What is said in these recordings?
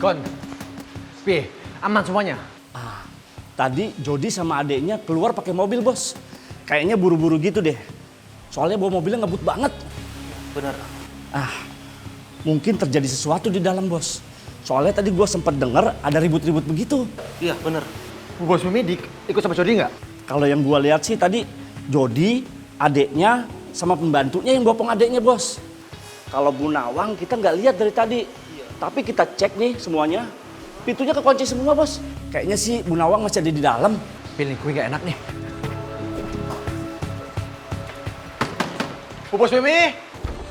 Kon, Pi, aman semuanya? Tadi Jody sama adeknya keluar pakai mobil, Bos. Kayaknya buru-buru gitu deh. Soalnya bawa mobilnya ngebut banget. Bener. Mungkin terjadi sesuatu di dalam, Bos. Soalnya tadi gue sempet denger ada ribut-ribut begitu. Iya bener. Bu Bos Mimi ikut sama Jody nggak? Kalau yang gue lihat sih tadi Jody, adeknya, sama pembantunya yang bopong adeknya, Bos. Kalau Bu Nawang kita nggak lihat dari tadi. Tapi kita cek nih semuanya, pintunya kekunci semua, Bos. Kayaknya sih Bu Nawang masih ada di dalam. Pilih kue nggak enak nih. Bu Bos Mimi,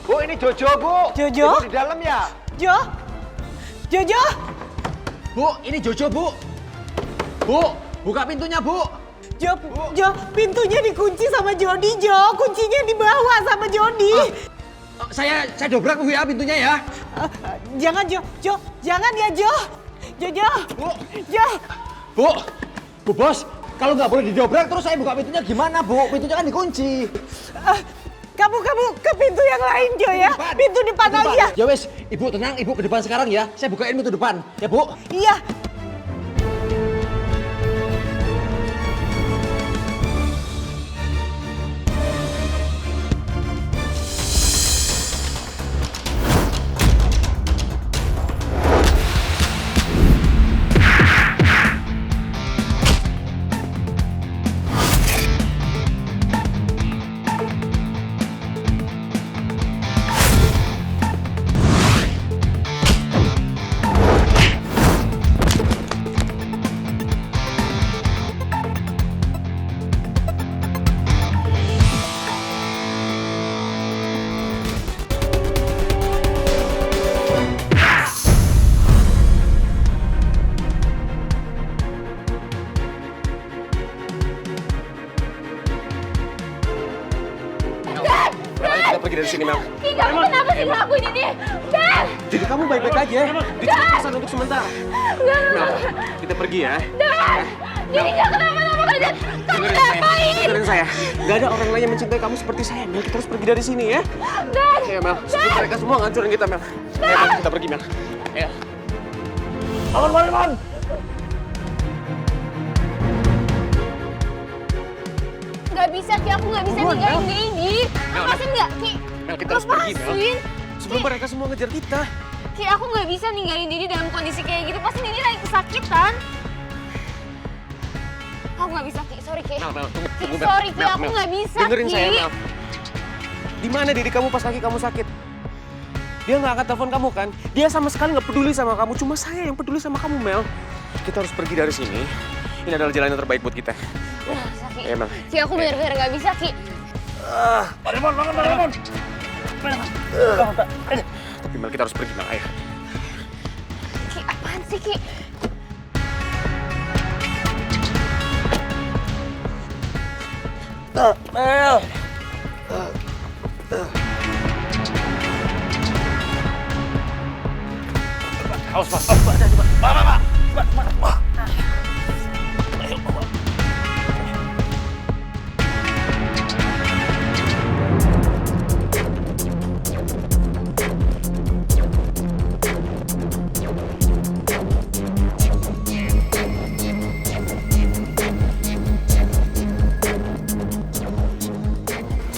Bu ini Jojo, Bu. Jojo? Ibu di dalam ya? Jojo? Bu, ini Jojo, Bu. Bu, buka pintunya, Bu. Jo, pintunya dikunci sama Jody, Jo. Kuncinya dibawa sama Jody. Saya dobrak Bu ya pintunya ya. Jangan, Jo. Jangan ya, Jo. Jojo. Bu. Jo. Bu Bos, kalau nggak boleh didobrak terus saya buka pintunya gimana, Bu? Pintunya kan dikunci. Kamu ke pintu yang lain, Jo ya. Pintu depan aja. Ya wes, Ibu tenang, Ibu ke depan sekarang ya. Saya bukain pintu depan, ya Bu. Iya. Kita pergi dari sini, Mel. Ki, kamu kenapa sih ngelakuin ini? Dan! Jadi kamu baik-baik aja ya? Dicari untuk sementara. Mel, kita pergi ya. Dan! Jadi gak kenapa-napa kalian. Kamu ngapain? Dengerin saya. Gak ada orang lain yang mencintai kamu seperti saya, Mel. Kita harus pergi dari sini ya. Dan! Ayo, Mel. Sebelum mereka semua ngancurin kita, Mel. Ayo, Mel, kita pergi, Mel. Ayo. Aman. Gak bisa, Ki. Aku gak bisa ninggalin dia ini. Lepasin gak, Ki? Mel, kita harus pergi, Mel. Lepasin. Sebelum mereka semua ngejar kita. Ki, aku gak bisa ninggalin Didi dalam kondisi kayak gitu. Pasti Didi lagi kesakitan. Aku gak bisa, Ki. Sorry, Ki. Mel, tunggu, Ki, Mel. sorry, Ki. Mel, Aku Mel. gak bisa, Dengerin Ki. saya, Mel. Di mana diri kamu pas kaki kamu sakit? Dia nggak angkat telepon kamu kan? Dia sama sekali nggak peduli sama kamu. Cuma saya yang peduli sama kamu, Mel. Kita harus pergi dari sini. Ini adalah jalan yang terbaik buat kita. Gak bisa, Ki. Ayo, Mel. Ki, aku bener-bener gak bisa, Ki. Pak Remon. Tapi Mel, kita harus pergi, Mel. Ayo. Ki, apaan sih, Ki? Mel. Awas, Pak.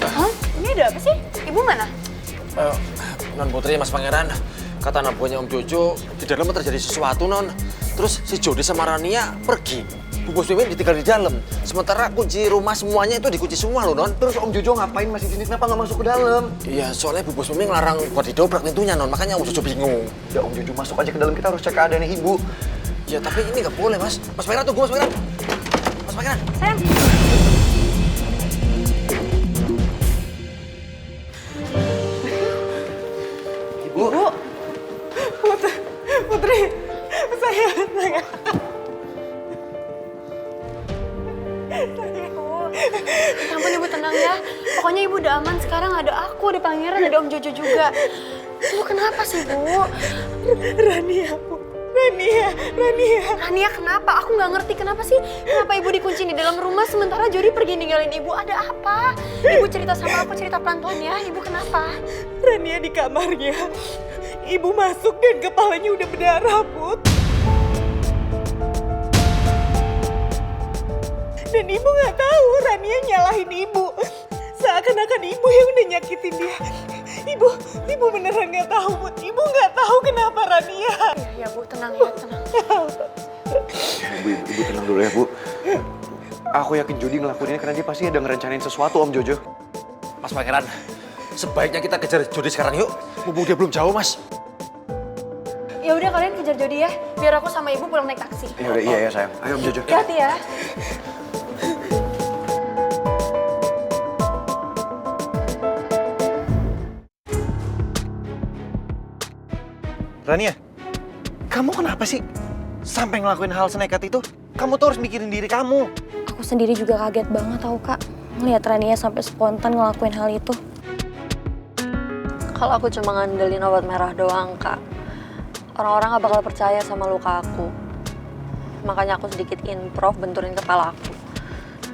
Hah? Ini ada apa sih? Ibu mana? Non Putri, Mas Pangeran, kata anak buahnya Om Jojo, di dalam terjadi sesuatu, Non. Terus si Jody sama Rania pergi. Bu Bos Mimin ditinggal di dalam. Sementara kunci rumah semuanya itu dikunci semua loh, Non. Terus Om Jojo ngapain masih di sini? Kenapa nggak masuk ke dalam? Iya, soalnya Bu Bos Mimin ngelarang buat didobrak pintunya, Non. Makanya Om Jojo bingung. Ya Om Jojo masuk aja ke dalam, kita harus cek keadaannya Ibu. Ya, tapi ini nggak boleh, Mas. Mas Pangeran, tunggu, Mas Pangeran. Mas Pangeran. Sayang. Putri, saya. Ya ampun, Ibu tenang ya. Pokoknya Ibu udah aman sekarang. Ada aku, ada Pangeran, ada Om Jojo juga. Ibu kenapa sih, Bu? Rania, Bu. Rania kenapa? Aku nggak ngerti kenapa sih. Kenapa Ibu dikunci di dalam rumah sementara Jody pergi ninggalin Ibu? Ada apa? Ibu cerita sama aku, cerita pelan-pelan ya. Ibu kenapa? Rania di kamarnya. Ibu masuk dan kepalanya udah berdarah, Put. Dan ibu nggak tahu Rania nyalahin ibu. Seakan-akan ibu yang udah nyakitin dia. Ibu beneran nggak tahu, Put. Ibu nggak tahu kenapa Rania. Ya Bu, tenang ya, tenang. Ibu tenang dulu ya, Bu. Aku yakin Jody ngelakuin ini karena dia pasti ada ngerencanain sesuatu, Om Jojo. Mas Pangeran, sebaiknya kita kejar Jody sekarang yuk. Mumpung dia belum jauh, Mas. Ya udah kalian kejar Jody ya, biar aku sama ibu pulang naik taksi. Ya udah, iya ya sayang. Ayo Om Jojo. Hati-hati ya. Rania, kamu kenapa sih sampai ngelakuin hal senekat itu? Kamu tuh harus mikirin diri kamu. Aku sendiri juga kaget banget tau Kak, ngeliat Rania sampai spontan ngelakuin hal itu. Kalau aku cuma ngandelin obat merah doang, Kak, orang-orang gak bakal percaya sama luka aku. Makanya aku sedikit improv benturin kepala aku.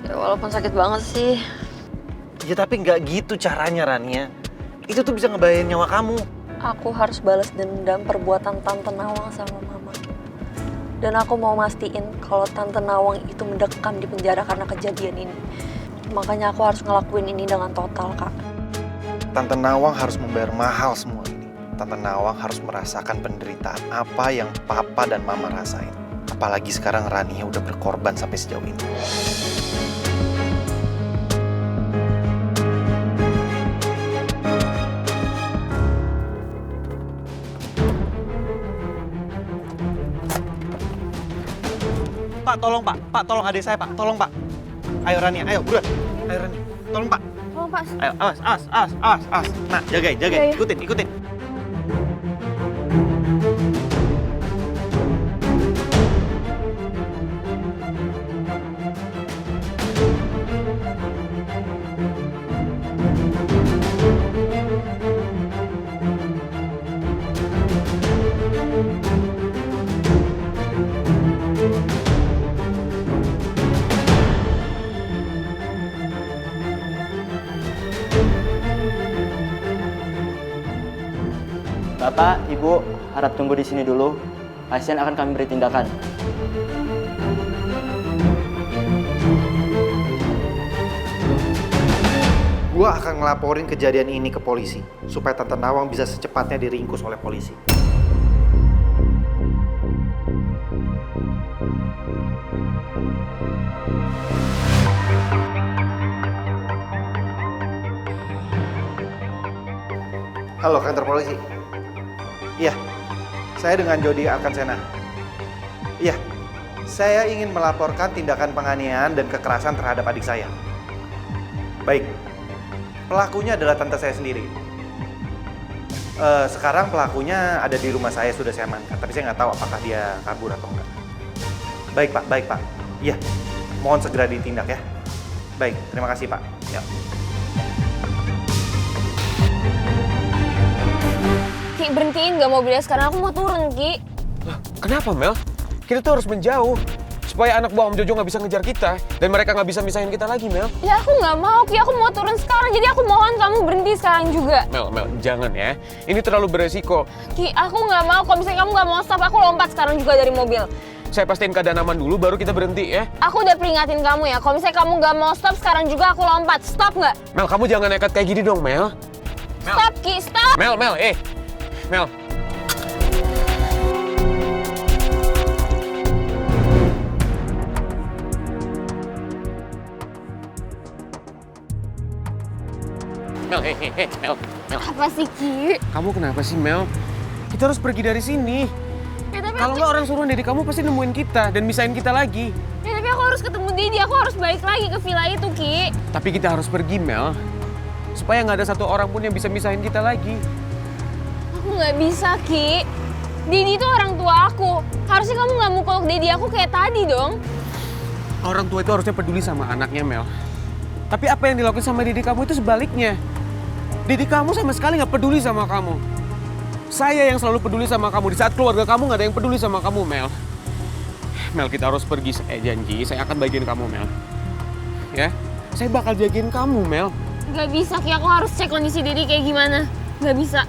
Ya walaupun sakit banget sih. Ya tapi nggak gitu caranya, Rania. Itu tuh bisa ngebahayain nyawa kamu. Aku harus balas dendam perbuatan Tante Nawang sama Mama. Dan aku mau mastiin kalau Tante Nawang itu mendekam di penjara karena kejadian ini. Makanya aku harus ngelakuin ini dengan total, Kak. Tante Nawang harus membayar mahal semua ini. Tante Nawang harus merasakan penderitaan apa yang Papa dan Mama rasain. Apalagi sekarang Rania udah berkorban sampai sejauh ini. Pak, tolong Pak. Pak, tolong adik saya Pak. Tolong Pak. Ayo Rania, ayo buruan. Ayo Rania. Tolong Pak. Tolong Pak. Ayo, awas. Nah, jagain. Iya. Ikutin. Bapak, Ibu, harap tunggu di sini dulu. Pasien akan kami beri tindakan. Gua akan ngelaporin kejadian ini ke polisi supaya Tante Nawang bisa secepatnya diringkus oleh polisi. Halo, kantor polisi. Iya, saya dengan Jody Arkansena. Iya, saya ingin melaporkan tindakan penganiayaan dan kekerasan terhadap adik saya. Baik, pelakunya adalah tante saya sendiri. Sekarang pelakunya ada di rumah saya, sudah saya amankan. Tapi saya nggak tahu apakah dia kabur atau enggak. Baik Pak. Iya, mohon segera ditindak ya. Baik, terima kasih Pak. Ya. Ki, berhentiin gak mobilnya sekarang, aku mau turun, Ki. Kenapa, Mel? Kita tuh harus menjauh. Supaya anak buah Om Jojo nggak bisa ngejar kita. Dan mereka nggak bisa misahin kita lagi, Mel. Ya aku nggak mau, Ki. Aku mau turun sekarang. Jadi aku mohon kamu berhenti sekarang juga. Mel, jangan ya. Ini terlalu beresiko. Ki, aku nggak mau. Kalau misalnya kamu nggak mau stop, aku lompat sekarang juga dari mobil. Saya pastiin keadaan aman dulu, baru kita berhenti ya. Aku udah peringatin kamu ya. Kalau misalnya kamu nggak mau stop, sekarang juga aku lompat. Stop nggak? Mel, kamu jangan nekat kayak gini dong, Mel. Stop, Ki. Stop. Mel. Mel. Mel. Apa sih, Ki? Kamu kenapa sih, Mel? Kita harus pergi dari sini. Ya, tapi Kalau nggak orang suruhan dari kamu pasti nemuin kita dan misahin kita lagi. Ya, tapi aku harus ketemu Didi. Aku harus balik lagi ke villa itu, Ki. Tapi kita harus pergi, Mel. Supaya nggak ada satu orang pun yang bisa misahin kita lagi. Aku nggak bisa, Ki. Didi itu orang tua aku. Harusnya kamu nggak mukul Didi aku kayak tadi dong. Orang tua itu harusnya peduli sama anaknya, Mel. Tapi apa yang dilakukan sama Didi kamu itu sebaliknya. Didi kamu sama sekali nggak peduli sama kamu. Saya yang selalu peduli sama kamu. Di saat keluarga kamu nggak ada yang peduli sama kamu, Mel. Mel, kita harus pergi. Saya janji, saya akan bagiin kamu, Mel. Ya, saya bakal jagain kamu, Mel. Gak bisa, Ki. Aku harus cek kondisi Didi kayak gimana. Gak bisa.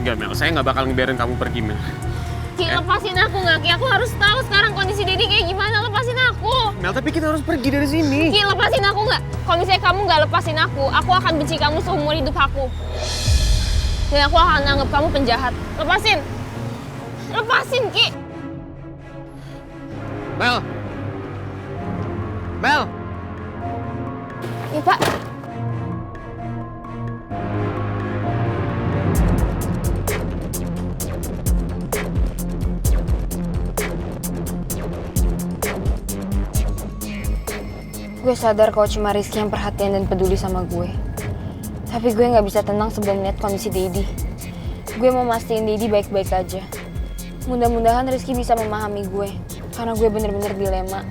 Enggak, Mel. Saya nggak bakal ngebiarin kamu pergi, Mel. Ki, lepasin aku nggak, Ki? Aku harus tahu sekarang kondisi Dedi kayak gimana. Lepasin aku. Mel, tapi kita harus pergi dari sini. Ki, lepasin aku nggak? Kalau misalnya kamu nggak lepasin aku akan benci kamu seumur hidup aku. Dan aku akan anggap kamu penjahat. Lepasin. Lepasin, Ki. Mel. Mel. Ya, Pak. Gue sadar kalau cuma Rizky yang perhatian dan peduli sama gue. Tapi gue nggak bisa tenang sebelum lihat kondisi Dedi. Gue mau mastiin Dedi baik-baik aja. Mudah-mudahan Rizky bisa memahami gue. Karena gue bener-bener dilema.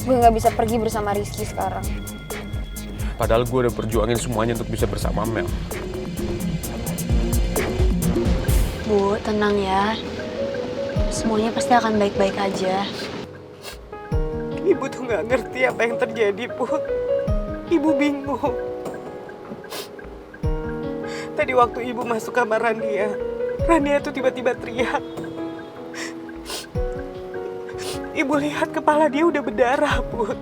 Gue nggak bisa pergi bersama Rizky sekarang. Padahal gue udah perjuangin semuanya untuk bisa bersama Mel. Bu, tenang ya. Semuanya pasti akan baik-baik aja. Ibu tuh nggak ngerti apa yang terjadi, Put. Ibu bingung. Tadi waktu ibu masuk kamar Rania tuh tiba-tiba teriak. Ibu lihat kepala dia udah berdarah, Put.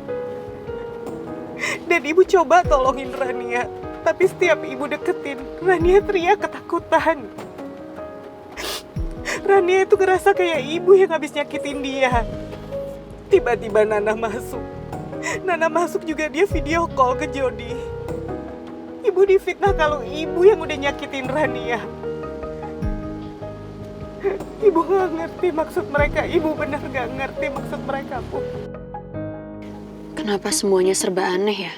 Dan ibu coba tolongin Rania, tapi setiap ibu deketin, Rania teriak ketakutan. Rania itu ngerasa kayak ibu yang habis nyakitin dia. Tiba-tiba Nana masuk juga dia video call ke Jody. Ibu difitnah kalau ibu yang udah nyakitin Rania. Ibu gak ngerti maksud mereka. Ibu benar gak ngerti maksud mereka, Bu. Kenapa semuanya serba aneh ya?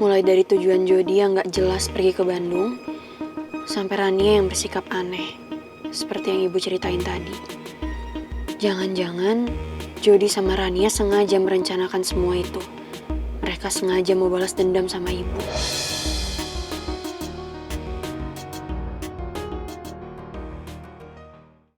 Mulai dari tujuan Jody yang gak jelas pergi ke Bandung, sampai Rania yang bersikap aneh, seperti yang ibu ceritain tadi. Jangan-jangan Jody sama Rania sengaja merencanakan semua itu. Mereka sengaja mau balas dendam sama ibu.